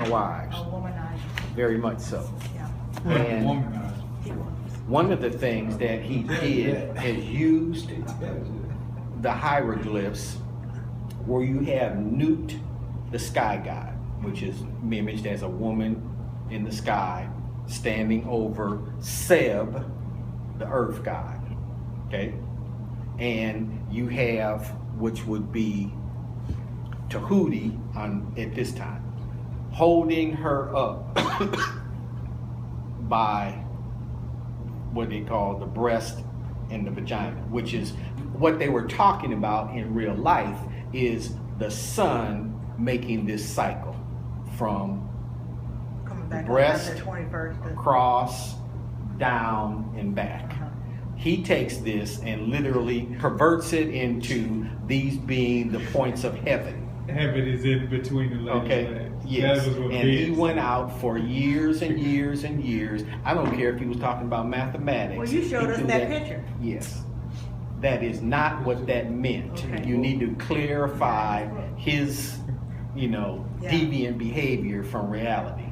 our wives. A womanizer. Very much so. Yeah. And He was. one of the things that he did is used the hieroglyphs where you have Nut, the sky god, which is imaged as a woman in the sky standing over Seb, the earth god. Okay? And you have, which would be Tahuti at this time, holding her up by what they call the breast and the vagina, which is what they were talking about in real life, is the sun making this cycle from Coming back breast, on the 21st. across, down, and back. He takes this and literally perverts it into these being the points of heaven. Heaven is in between the legs. Okay, yes. And he went out for years and years and years. I don't care if he was talking about mathematics. Well, you showed us that picture. Yes. That is not what that meant. Okay. You need to clarify his, deviant behavior from reality.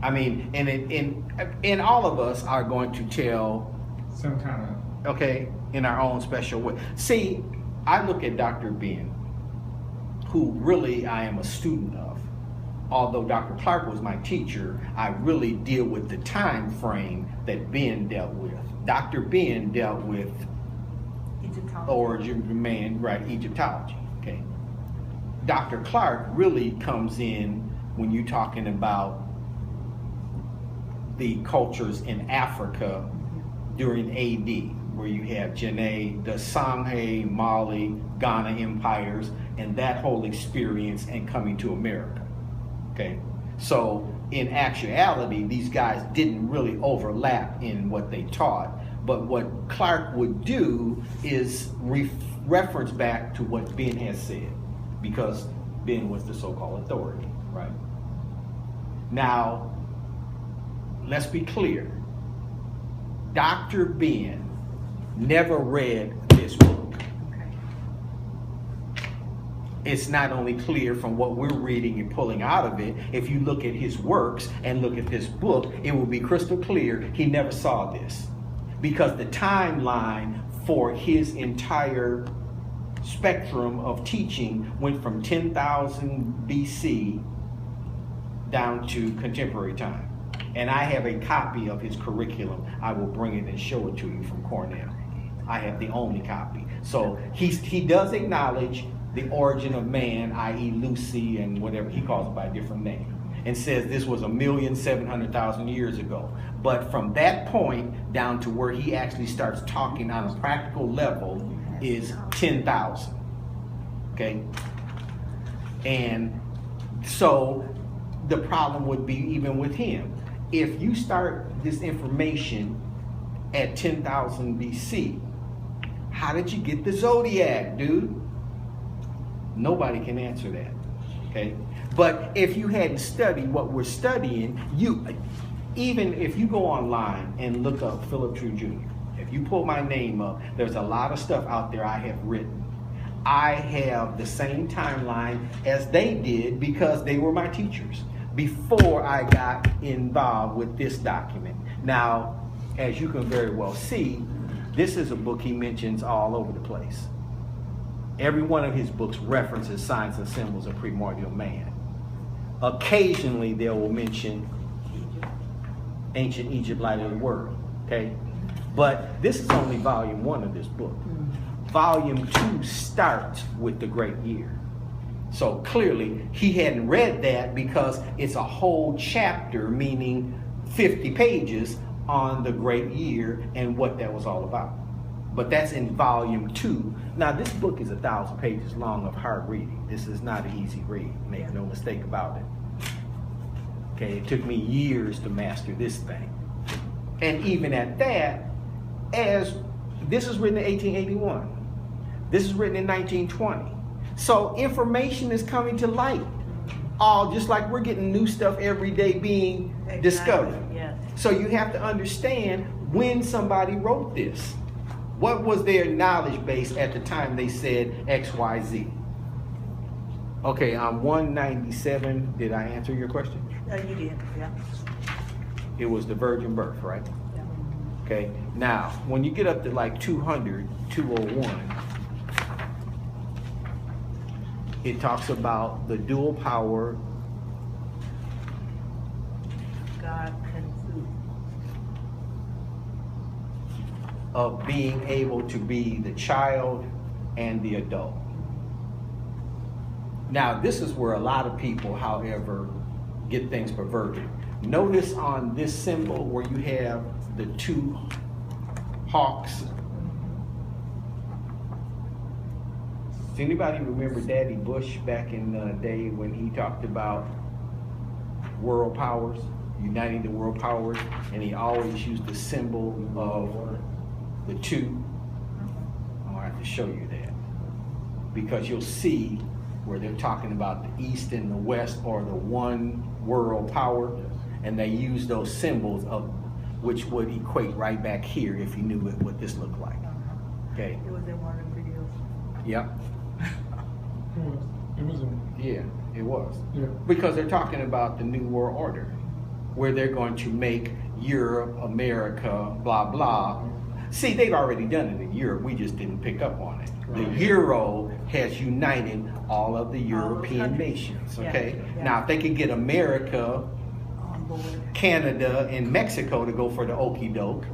I mean, and all of us are going to tell some kind of, okay, in our own special way. See, I look at Dr. Ben, who really I am a student of. Although Dr. Clark was my teacher, I really deal with the time frame that Ben dealt with. Dr. Ben dealt with Egyptology. origin of man, right, Egyptology, okay. Dr. Clark really comes in when you're talking about the cultures in Africa during AD, where you have Janae, the Sanghe, Mali, Ghana empires, and that whole experience and coming to America, okay? So in actuality, these guys didn't really overlap in what they taught, but what Clark would do is reference back to what Ben has said, because Ben was the so-called authority, right? Now, let's be clear. Dr. Ben never read this book. Okay. It's not only clear from what we're reading and pulling out of it. If you look at his works and look at this book, it will be crystal clear he never saw this. Because the timeline for his entire spectrum of teaching went from 10,000 BC down to contemporary time. And I have a copy of his curriculum. I will bring it and show it to you from Cornell. I have the only copy. So he does acknowledge the origin of man, i.e. Lucy and whatever he calls it by a different name, and says this was 1,700,000 years ago. But from that point down to where he actually starts talking on a practical level is 10,000. Okay? And so the problem would be even with him. If you start this information at 10,000 BC, how did you get the zodiac, dude? Nobody can answer that, okay? But if you hadn't studied what we're studying, even if you go online and look up Philip True Jr., if you pull my name up, there's a lot of stuff out there I have written. I have the same timeline as they did because they were my teachers before I got involved with this document. Now, as you can very well see, this is a book he mentions all over the place. Every one of his books references signs and symbols of primordial man. Occasionally, they will mention ancient Egypt, light of the world, okay? But this is only volume 1 of this book. Volume 2 starts with the great year. So clearly, he hadn't read that because it's a whole chapter, meaning 50 pages, on the great year and what that was all about. But that's in volume 2. Now, this book is 1,000 pages long of hard reading. This is not an easy read. Make no mistake about it. Okay, it took me years to master this thing. And even at that, as this is written in 1881, this is written in 1920. So information is coming to light. All just like we're getting new stuff every day being discovered. Yes. So you have to understand when somebody wrote this. What was their knowledge base at the time they said X, Y, Z? Okay, 197. Did I answer your question? You did, yeah. It was the virgin birth, right? Yeah. Okay. Now, when you get up to like 200, 201, it talks about the dual power. God and food. Of being able to be the child and the adult. Now, this is where a lot of people, however, get things perverted. Notice on this symbol where you have the two hawks. Does anybody remember Daddy Bush back in the day when he talked about world powers, uniting the world powers, and he always used the symbol of the two? I'm gonna have to show you that, because you'll see where they're talking about the East and the West, or the one world power, and they use those symbols of which would equate right back here if you knew what this looked like. Okay. It was in one of the videos. Yep. It was. Yeah, it was. Yeah. Because they're talking about the New World Order, where they're going to make Europe, America, blah, blah. See, they've already done it in Europe. We just didn't pick up on it. The Euro has united all of the European nations, okay? Yeah, yeah. Now, if they could get America, On board. Canada, and Mexico to go for the okey doke,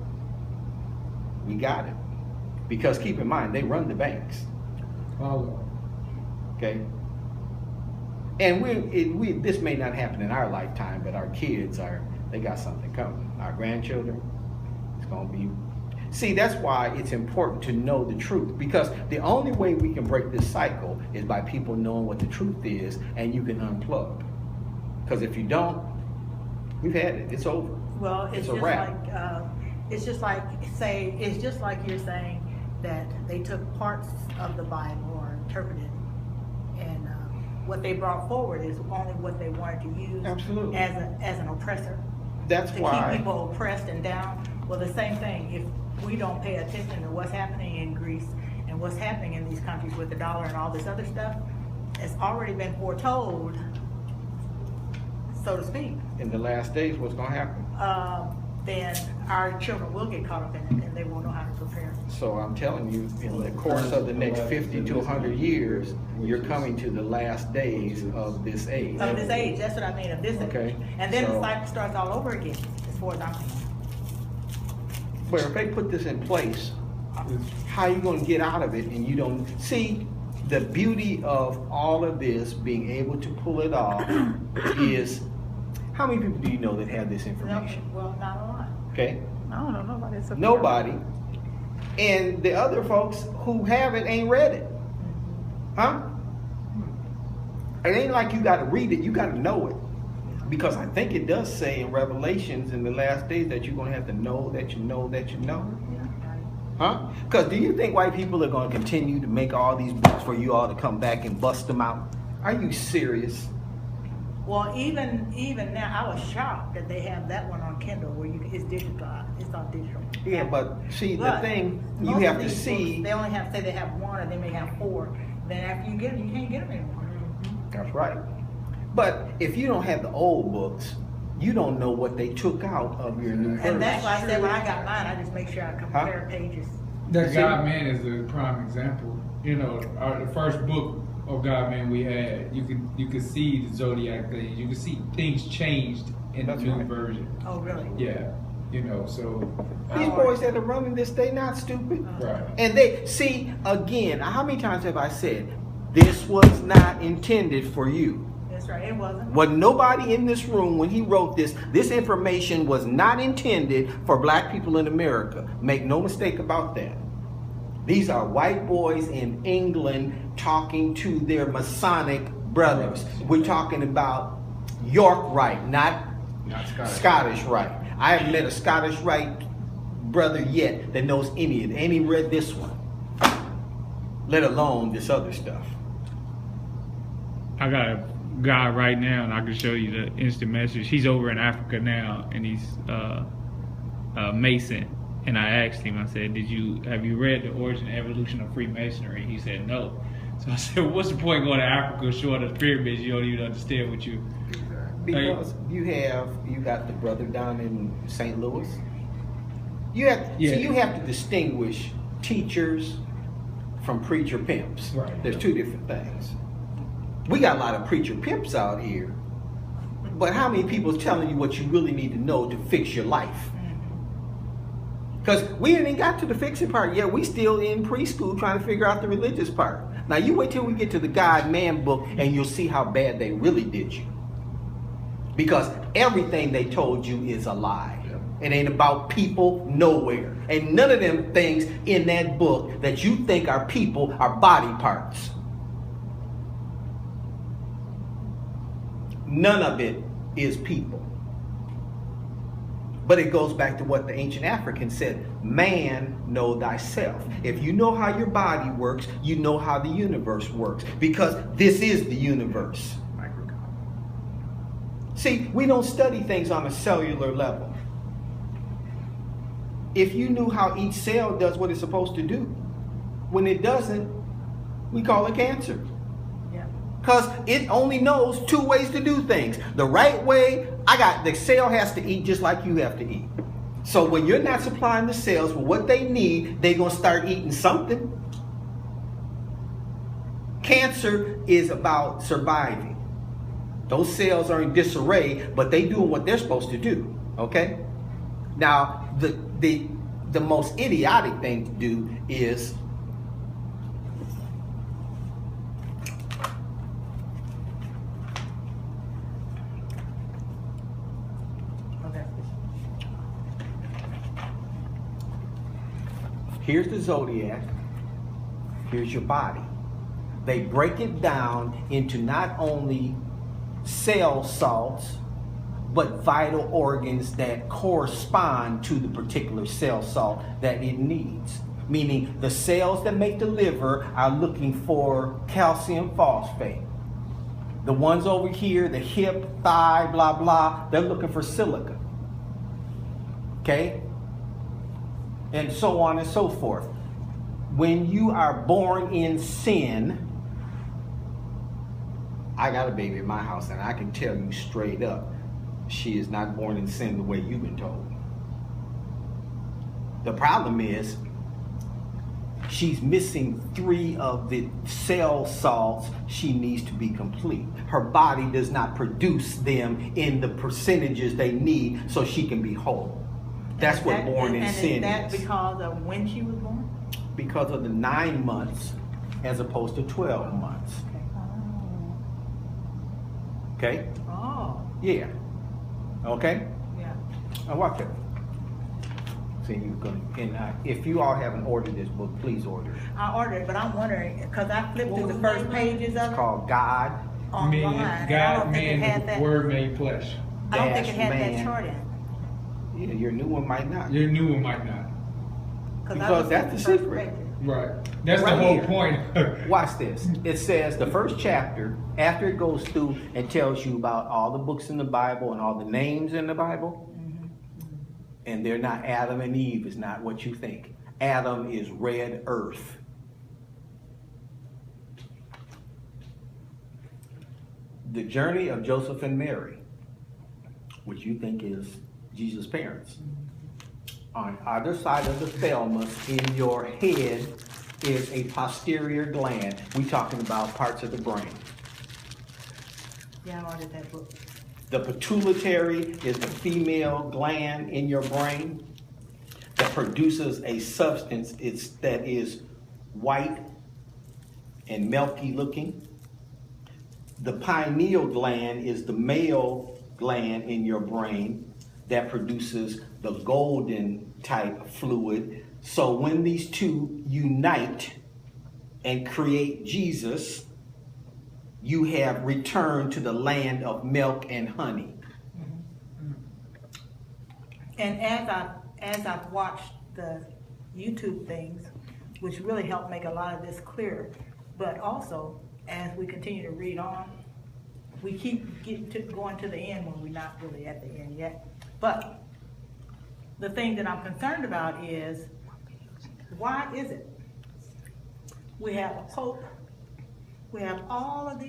we got it. Because keep in mind, they run the banks, okay? And this may not happen in our lifetime, but our kids they got something coming. Our grandchildren, it's gonna be. See, that's why it's important to know the truth, because the only way we can break this cycle is by people knowing what the truth is, and you can unplug. Because if you don't, we've had it. It's over. Well, it's a just wrap. it's just like you're saying that they took parts of the Bible or interpreted, and what they brought forward is only what they wanted to use. Absolutely. As an oppressor. That's to why. keep people oppressed and down. Well, the same thing. If we don't pay attention to what's happening in Greece and what's happening in these countries with the dollar and all this other stuff, it's already been foretold, so to speak. In the last days, what's going to happen? Then our children will get caught up in it, and they won't know how to prepare. So I'm telling you, in the course of the next 50 to 100 years, you're coming to the last days of this age. Of this age, that's what I mean, of this Okay. age. And then So- the cycle starts all over again, as far as I'm concerned. But if they put this in place, how are you going to get out of it? And you don't see the beauty of all of this being able to pull it off is, how many people do you know that have this No, information? well, not a lot. Okay, I don't know nobody. It's okay. nobody, and the other folks who have it ain't read it, huh? It ain't like you got to read it; you got to know it. Because I think it does say in Revelations in the last days that you're going to have to know that you know that you know. Huh? Because do you think white people are going to continue to make all these books for you all to come back and bust them out? Are you serious? Well, even now, I was shocked that they have that one on Kindle where it's digital. It's on digital. Yeah, but see, the But thing, you most have of to these see. books, they only have say they have one, or they may have four. Then after you get them, you can't get them anymore. That's right. But if you don't have the old books, you don't know what they took out of your new version. And that's why I said when I got mine, I just make sure I compare pages. That God Man is a prime example. You know, the first book of God Man we had, you could see the zodiac things. You could see things changed in That's the new right. version. Oh, really? Yeah, you know, so These boys that are running this, they not stupid. right. And they see, again, how many times have I said, this was not intended for you? That's right. It wasn't. Wasn't nobody in this room when he wrote this. This information was not intended for black people in America. Make no mistake about that. These are white boys in England talking to their Masonic brothers. We're talking about York Rite, not Scottish Rite. I haven't met a Scottish Rite brother yet that knows any of it. And he read this one, let alone this other stuff. I got a guy right now, and I can show you the instant message. He's over in Africa now, and he's Mason. And I asked him, I said, have you read The Origin and Evolution of Freemasonry? He said no. So I said, what's the point going to Africa showing us pyramids? You don't even understand what you. Because you got the brother down in St. Louis. You have to distinguish teachers from preacher pimps. Right. There's two different things. We got a lot of preacher pimps out here, but how many people is telling you what you really need to know to fix your life? Because we ain't got to the fixing part yet. We still in preschool trying to figure out the religious part. Now you wait till we get to the God-Man book and you'll see how bad they really did you. Because everything they told you is a lie. It ain't about people nowhere. And none of them things in that book that you think are people are body parts. None of it is people. But it goes back to what the ancient Africans said, man, know thyself. If you know how your body works, you know how the universe works. Because this is the universe. See, we don't study things on a cellular level. If you knew how each cell does what it's supposed to do, when it doesn't, we call it cancer. Because it only knows two ways to do things. The right way, the cell has to eat just like you have to eat. So when you're not supplying the cells with what they need, they're going to start eating something. Cancer is about surviving. Those cells are in disarray, but they doing what they're supposed to do. Okay? Now, the most idiotic thing to do is here's the zodiac, here's your body. They break it down into not only cell salts, but vital organs that correspond to the particular cell salt that it needs. Meaning the cells that make the liver are looking for calcium phosphate. The ones over here, the hip, thigh, blah, blah, they're looking for silica. Okay? And so on and so forth. When you are born in sin, I got a baby in my house and I can tell you straight up, she is not born in sin the way you've been told. The problem is, she's missing 3 of the cell salts she needs to be complete. Her body does not produce them in the percentages they need so she can be whole. That's what born in sin is. And is that because of when she was born? Because of the 9 months as opposed to 12 months. Okay? Oh. Yeah. Okay? Yeah. Now watch it. See, you can, and if you all haven't ordered this book, please order it. I ordered it, but I'm wondering, because I flipped through the first pages of It's it called God. online. I God, don't think it had man, that. word made flesh. I don't think it had man. that chart in. Yeah, your new one might not. Your new one might not. Because that's the secret. Right. That's Right the whole here. point. Watch this. It says the first chapter, after it goes through and tells you about all the books in the Bible and all the names in the Bible, and they're not Adam and Eve, is not what you think. Adam is red earth. The journey of Joseph and Mary, which you think is Jesus' parents. On either side of the thalamus in your head is a posterior gland. We're talking about parts of the brain. Yeah, I ordered that book. The pituitary is the female gland in your brain that produces a substance that is white and milky looking. The pineal gland is the male gland in your brain that produces the golden type fluid. So when these two unite and create Jesus, you have returned to the land of milk and honey. And as I've watched the YouTube things, which really helped make a lot of this clearer, but also as we continue to read on, we keep going to the end when we're not really at the end yet. But the thing that I'm concerned about is, why is it we have a pope We have all of these